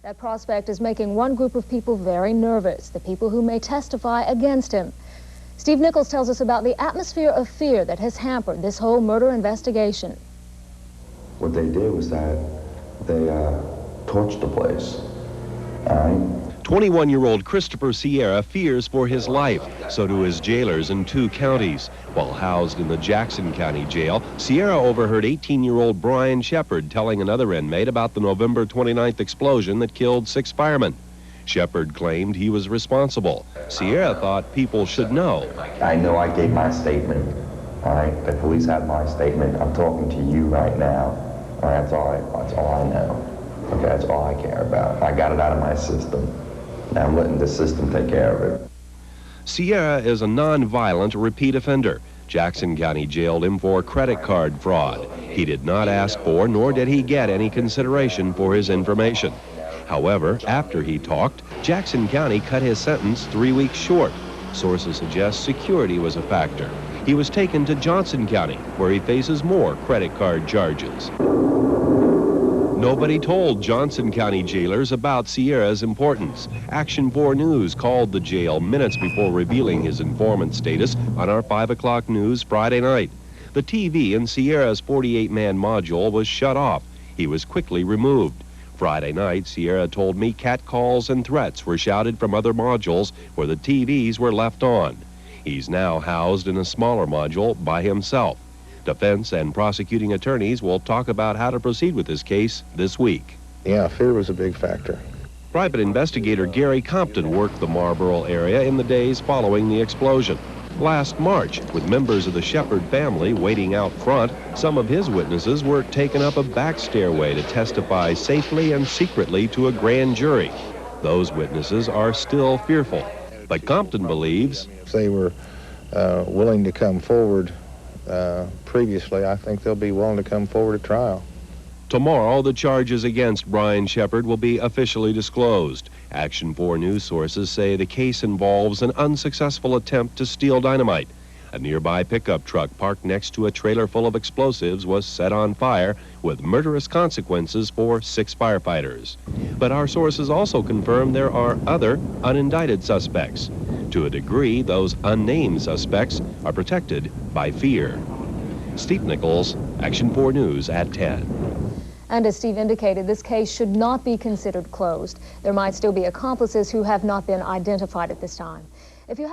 That prospect is making one group of people very nervous, the people who may testify against him. Steve Nichols tells us about the atmosphere of fear that has hampered this whole murder investigation. What they did was that they torched the place, all right? 21-year-old Christopher Sierra fears for his life. So do his jailers in 2 counties. While housed in the Jackson County Jail, Sierra overheard 18-year-old Brian Shepard telling another inmate about the November 29th explosion that killed 6 firemen. Shepard claimed he was responsible. Sierra thought people should know. I know I gave my statement, all right? The police have my statement. I'm talking to you right now, all right? That's all I know. Okay, that's all I care about. I got it out of my system. Now I'm letting the system take care of it. Sierra is a non-violent repeat offender. Jackson County jailed him for credit card fraud. He did not ask for, nor did he get any consideration for his information. However, after he talked, Jackson County cut his sentence 3 weeks short. Sources suggest security was a factor. He was taken to Johnson County, where he faces more credit card charges. Nobody told Johnson County jailers about Sierra's importance. Action 4 News called the jail minutes before revealing his informant status on our 5 o'clock news Friday night. The TV in Sierra's 48-man module was shut off. He was quickly removed. Friday night, Sierra told me catcalls and threats were shouted from other modules where the TVs were left on. He's now housed in a smaller module by himself. Defense and prosecuting attorneys will talk about how to proceed with this case this week. Yeah, fear was a big factor. Private investigator Gary Compton worked the Marlboro area in the days following the explosion. Last March, with members of the Shepard family waiting out front, some of his witnesses were taken up a back stairway to testify safely and secretly to a grand jury. Those witnesses are still fearful, but Compton believes if they were willing to come forward previously, I think they'll be willing to come forward at trial. tomorrow the charges against Brian Shepard will be officially disclosed. Action 4 news sources say the case involves an unsuccessful attempt to steal dynamite. A nearby pickup truck parked next to a trailer full of explosives was set on fire with murderous consequences for 6 firefighters. But our sources also confirm there are other unindicted suspects. To a degree, those unnamed suspects are protected by fear. Steve Nichols, Action 4 News at 10. And as Steve indicated, this case should not be considered closed. There might still be accomplices who have not been identified at this time. If you